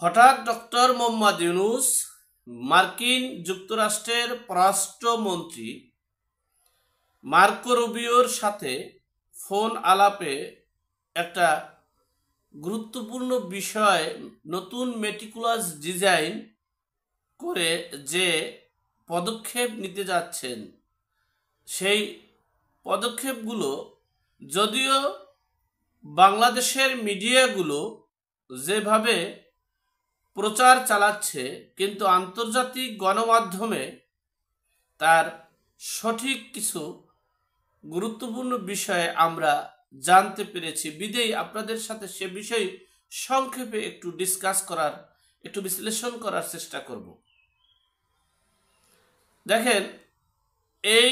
হঠাৎ ডক্টর মোহাম্মদ ইউনূস মার্কিন যুক্তরাষ্ট্রের পররাষ্ট্রমন্ত্রী মার্কো রুবিওর সাথে ফোন আলাপে একটা গুরুত্বপূর্ণ বিষয় নতুন মেটিকুলাস ডিজাইন করে যে পদক্ষেপ নিতে যাচ্ছেন, সেই পদক্ষেপগুলো যদিও বাংলাদেশের মিডিয়াগুলো যেভাবে প্রচার চালাচ্ছে, কিন্তু আন্তর্জাতিক গণমাধ্যমে তার সঠিক কিছু গুরুত্বপূর্ণ বিষয়ে আমরা জানতে পেরেছি। বিধেয় আপনাদের সাথে সে বিষয়ে সংক্ষেপে একটু বিশ্লেষণ করার চেষ্টা করব। দেখেন, এই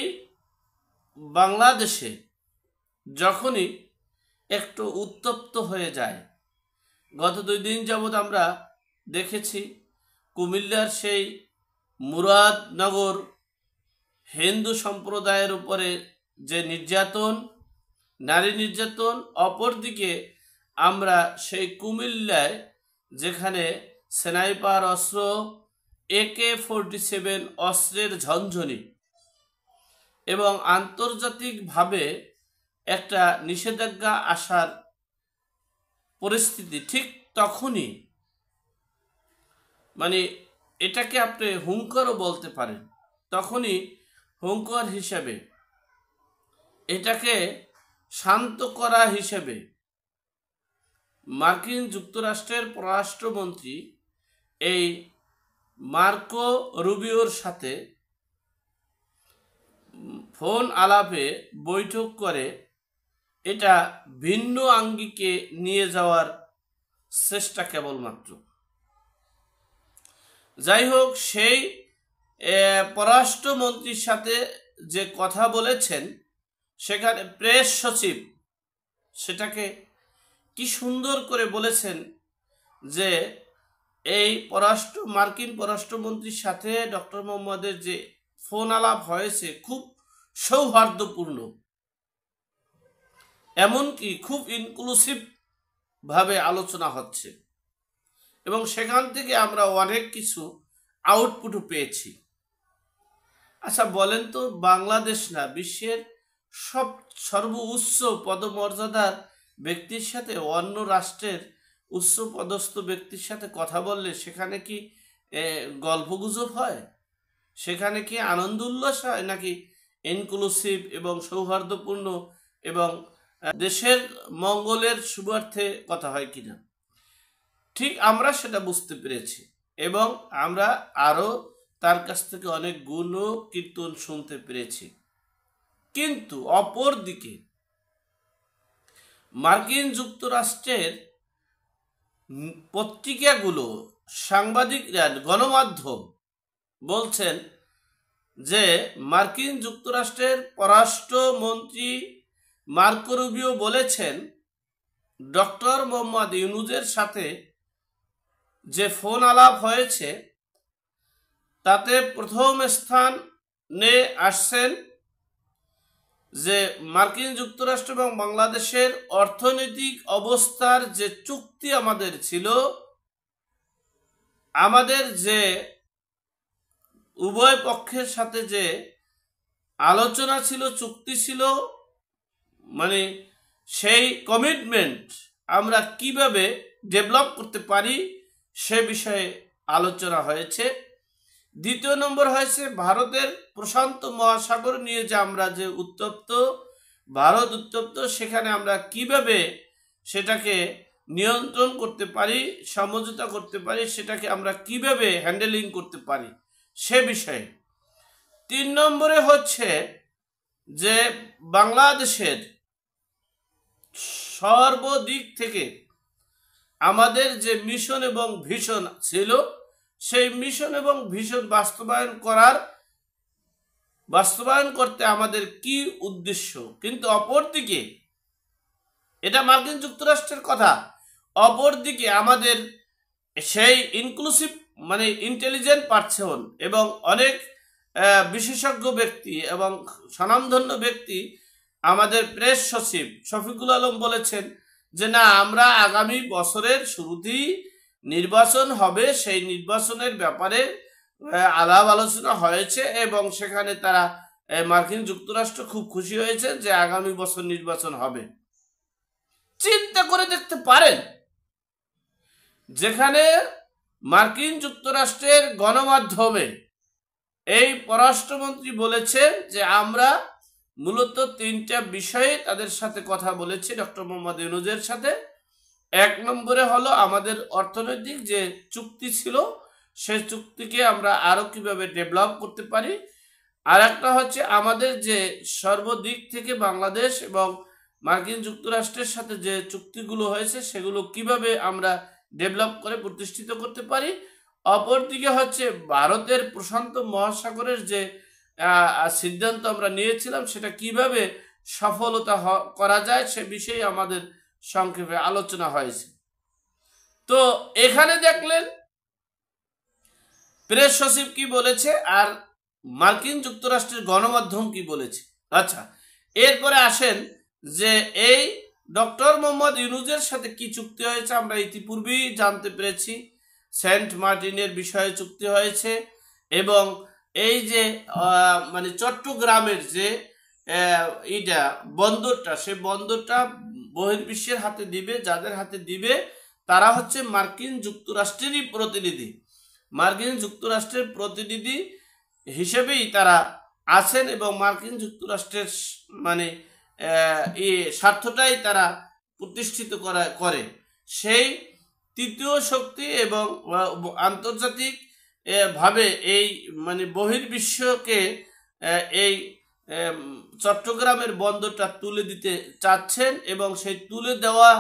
বাংলাদেশে যখনই একটু উত্তপ্ত হয়ে যায়, গত 2 দিন যাবৎ আমরা দেখেছি কুমিল্লার সেই মুরাদনগর হিন্দু সম্প্রদায়ের উপরে যে নির্যাতন, নারী নির্যাতন, অপরদিকে আমরা সেই কুমিল্লায় যেখানে স্নাইপার অস্ত্র AK-47 অস্ত্রের ঝনঝনি এবং আন্তর্জাতিকভাবে একটা নিষেধাজ্ঞা আসার পরিস্থিতি, ঠিক তখনই মানে এটাকে আপনি হুঙ্কারও বলতে পারেন, তখনই হুঙ্কার হিসেবে, এটাকে শান্ত করা হিসেবে মার্কিন যুক্তরাষ্ট্রের পররাষ্ট্রমন্ত্রী এই মার্কো রুবিওর সাথে ফোন আলাপে বৈঠক করে এটা ভিন্ন আঙ্গিকে নিয়ে যাওয়ার চেষ্টা কেবলমাত্র। যাই হোক, সেই পররাষ্ট্রমন্ত্রীর সাথে যে কথা বলেছেন, সেখানে প্রেস সচিব সেটাকে কি সুন্দর করে বলেছেন যে এই মার্কিন পররাষ্ট্রমন্ত্রীর সাথে ডক্টর মোহাম্মদের যে ফোন আলাপ হয়েছে খুব সৌহার্দ্যপূর্ণ, এমনকি খুব ইনক্লুসিভ ভাবে আলোচনা হচ্ছে এবং সেখান থেকে আমরা অনেক কিছু আউটপুটও পেয়েছি। আচ্ছা বলেন তো, বাংলাদেশ না বিশ্বের সর্বোচ্চ পদমর্যাদার ব্যক্তির সাথে অন্য রাষ্ট্রের উচ্চ পদস্থ ব্যক্তির সাথে কথা বললে সেখানে কি গল্পগুজব হয়? সেখানে কি আনন্দ উল্লাস হয়, নাকি ইনক্লুসিভ এবং সৌহার্দ্যপূর্ণ এবং দেশের মঙ্গলের শুভার্থে কথা হয় কিনা? ঠিক আমরা সেটা বুঝতে পেরেছি এবং আমরা আরো তার কাছ থেকে অনেক গুণ ও কীর্তন শুনতে পেরেছি। কিন্তু অপরদিকে মার্কিন যুক্তরাষ্ট্রের পত্রিকাগুলো, সাংবাদিকরা, গণমাধ্যম বলছেন যে মার্কিন যুক্তরাষ্ট্রের পররাষ্ট্রমন্ত্রী মার্কো রুবিও বলেছেন ডক্টর মোহাম্মদ ইউনূসের সাথে যে ফোন আলাপ হয়েছে তাতে প্রথম স্থানে আসছেন যে মার্কিন যুক্তরাষ্ট্র এবং বাংলাদেশের অর্থনৈতিক অবস্থার যে চুক্তি আমাদের ছিল, আমাদের যে উভয় পক্ষের সাথে যে আলোচনা ছিল, চুক্তি ছিল, মানে সেই কমিটমেন্ট আমরা কিভাবে ডেভেলপ করতে পারি সে বিষয়ে আলোচনা হয়েছে। দ্বিতীয় নম্বর হয়েছে ভারতের প্রশান্ত মহাসাগর নিয়ে যে আমরা যে ভারত উত্তপ্ত, সেখানে আমরা কিভাবে সেটাকে নিয়ন্ত্রণ করতে পারি, সমঝোতা করতে পারি, সেটাকে আমরা কিভাবে হ্যান্ডেলিং করতে পারি সে বিষয়ে। 3 নম্বরে হচ্ছে যে বাংলাদেশের সর্বদিক থেকে আমাদের যে মিশন এবং ভিশন ছিল, সেই মিশন এবং ভিশন বাস্তবায়ন করতে আমাদের কি উদ্দেশ্য। কিন্তু অপরদিকে, এটা মার্কিন যুক্তরাষ্ট্রের কথা, অপরদিকে আমাদের সেই ইনক্লুসিভ মানে ইন্টেলিজেন্ট পার্সন এবং অনেক বিশেষজ্ঞ ব্যক্তি এবং স্বনামধন্য ব্যক্তি, আমাদের প্রেস সচিব শফিকুল আলম বলেছেন যে না, আমরা আগামী বছরের শুরুতেই নির্বাচন হবে সেই নির্বাচনের ব্যাপারে আলাপ আলোচনা হয়েছে এবং সেখানে তারা মার্কিন যুক্তরাষ্ট্র খুব খুশি হয়েছে যে আগামী বছর নির্বাচন হবে। চিন্তা করে দেখতে পারেন, যেখানে মার্কিন যুক্তরাষ্ট্রের গণমাধ্যমে এই পররাষ্ট্রমন্ত্রী বলেছেন যে আমরা মূলত 3টা বিষয়ে তাদের সাথে কথা বলেছি ডক্টর মোহাম্মদ ইউনূসের সাথে। 1 নম্বরে হলো আমাদের অর্থনৈতিক যে চুক্তি ছিল সেই চুক্তিকে আমরা আরো কিভাবে ডেভেলপ করতে পারি, আর একটা হচ্ছে আমাদের যে সর্বদিক থেকে বাংলাদেশ এবং মার্কিন যুক্তরাষ্ট্রের সাথে যে চুক্তিগুলো হয়েছে সেগুলো কিভাবে আমরা ডেভেলপ করে প্রতিষ্ঠিত করতে পারি। অপরদিকে হচ্ছে ভারতের প্রশান্ত মহাসাগরের যে সিদ্ধান্ত আমরা নিয়েছিলাম সেটা কিভাবে সফলতা করা যায় সে বিষয়ে আমাদের সংক্ষেপে আলোচনা হয়েছে। তো এখানে দেখলেন প্রেস সচিব কি বলেছে আর মার্কিন যুক্তরাষ্ট্রের গণমাধ্যম কি বলেছে। আচ্ছা, এরপরে আসেন যে এই ডক্টর মোহাম্মদ ইউনূসের সাথে কি চুক্তি হয়েছে আমরা ইতিপূর্বেই জানতে পেরেছি। সেন্ট মার্টিনের বিষয়ে চুক্তি হয়েছে এবং এই যে মানে চট্টগ্রামের যে এইটা বন্দরটা, সেই বন্দরটা বহির্বিশ্বের হাতে দিবে, যাদের হাতে দিবে তারা হচ্ছে মার্কিন যুক্তরাষ্ট্রেরই প্রতিনিধি, মার্কিন যুক্তরাষ্ট্রের প্রতিনিধি হিসেবেই তারা আছেন এবং মার্কিন যুক্তরাষ্ট্রের মানে স্বার্থটাই তারা প্রতিষ্ঠিত করে। সেই তৃতীয় শক্তি এবং আন্তর্জাতিক ভাবে এই মানে বহির্বিশ্বকে এই চট্টগ্রামের বন্দরটা তুলে দিতে চাচ্ছেন এবং সেই তুলে দেওয়া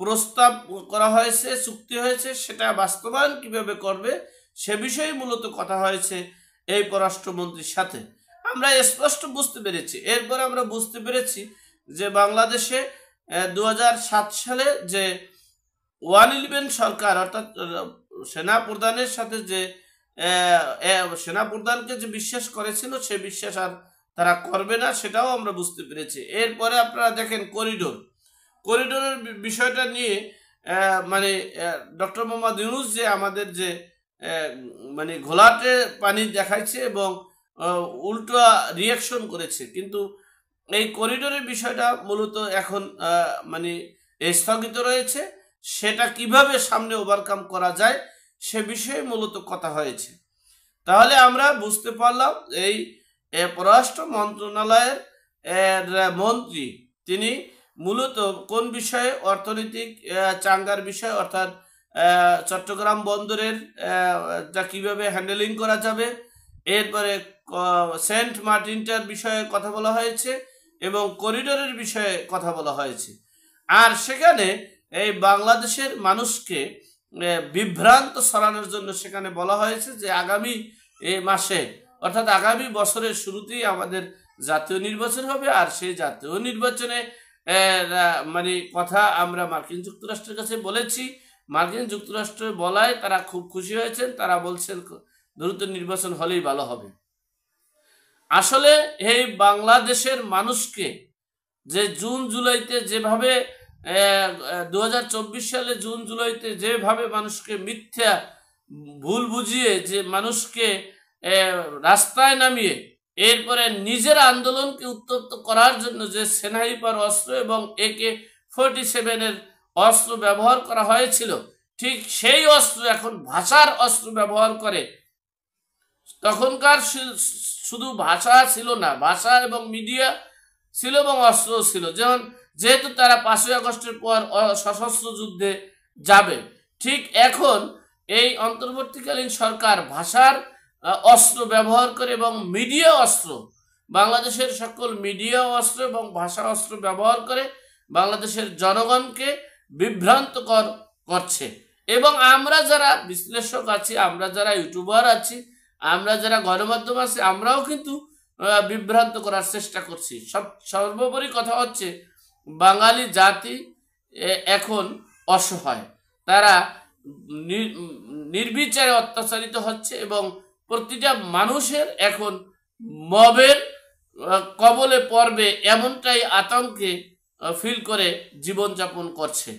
প্রস্তাব করা হয়েছে, চুক্তি হয়েছে, সেটা বাস্তবায়ন কিভাবে করবে সে বিষয়ে মূলত কথা হয়েছে এই পররাষ্ট্রমন্ত্রীর সাথে। আমরা স্পষ্ট বুঝতে পেরেছি। এরপর আমরা বুঝতে পেরেছি যে বাংলাদেশে 2007 সালে যে 111 সরকার অর্থাৎ সেনা প্রধানের সাথে যে সেনা প্রধানকে যে বিশ্বাস করেছিল সে বিশ্বাস আর তারা করবে না, সেটাও আমরা বুঝতে পেরেছি। এরপরে আপনারা দেখেন করিডোরের বিষয়টা নিয়ে মানে ডক্টর মোহাম্মদ ইউনূস যে আমাদের যে মানে ঘোলাটে পানি দেখাইছে এবং উল্টো রিয়াকশন করেছে, কিন্তু এই করিডোরের বিষয়টা মূলত এখন মানে স্থগিত রয়েছে। সেটা কিভাবে সামনে ওভারকাম করা যায় সে বিষয়ে মূলত কথা হয়েছে। তাহলে আমরা বুঝতে পারলাম এই পররাষ্ট্র মন্ত্রণালয়ের মন্ত্রী তিনি মূলত কোন বিষয়ে, অর্থনৈতিক চাঙ্গার বিষয় অর্থাৎ চট্টগ্রাম বন্দরের যা কিভাবে হ্যান্ডেলিং করা যাবে, এরপরে সেন্ট মার্টিনটার বিষয়ে কথা বলা হয়েছে এবং করিডোরের বিষয়ে কথা বলা হয়েছে। আর সেখানে এই বাংলাদেশের মানুষকে বিভ্রান্ত ছড়ানোর জন্য সেখানে বলা হয়েছে যে আগামী মাসে অর্থাৎ আগামী বছরের শুরুতেই আমাদের জাতীয় নির্বাচন হবে, আর সেই জাতীয় নির্বাচনে মানে কথা আমরা মার্কিন যুক্তরাষ্ট্রের কাছে বলেছি। মার্কিন যুক্তরাষ্ট্র বলায় তারা খুব খুশি হয়েছেন, তারা বলছেন দ্রুত নির্বাচন হলেই ভালো হবে। আসলে এই বাংলাদেশের মানুষকে যে জুন জুলাইতে যেভাবে 2024 সালে জুন জুলাইতে যেভাবে মানুষকে মিথ্যা ভুল বুঝিয়ে যে মানুষকে রাস্তায় নামিয়ে এরপরে নিজের আন্দোলনকে উত্তপ্ত করার জন্য যে স্নাইপার অস্ত্র এবং AK-47 এর অস্ত্র ব্যবহার করা হয়েছিল, ঠিক সেই অস্ত্র এখন ভাষার অস্ত্র ব্যবহার করে। তখনকার শুধু ভাষা ছিল না, ভাষা এবং মিডিয়া ছিল এবং অস্ত্র ছিল। যেহেতু তারা 5ই আগস্টের পর সশস্ত্র যুদ্ধে যাবে, ঠিক এখন এই অন্তর্বর্তীকালীন সরকার ভাষার অস্ত্র ব্যবহার করে এবং মিডিয়া অস্ত্র, বাংলাদেশের সকল মিডিয়া অস্ত্র এবং ভাষা অস্ত্র ব্যবহার করে বাংলাদেশের জনগণকে বিভ্রান্তকর করছে। এবং আমরা যারা বিশ্লেষক আছি, আমরা যারা ইউটিউবার আছি, আমরা যারা গণমাধ্যম আছি, আমরাও কিন্তু বিভ্রান্ত করার চেষ্টা করছি। সর্বোপরি কথা হচ্ছে বাঙালি জাতি এখন অসহায়, তারা নির্বিচারে অত্যাচারিত হচ্ছে এবং প্রতিটা মানুষের এখন মবের কবলে পড়বে এমনটাই আতঙ্কে ফিল করে জীবনযাপন করছে।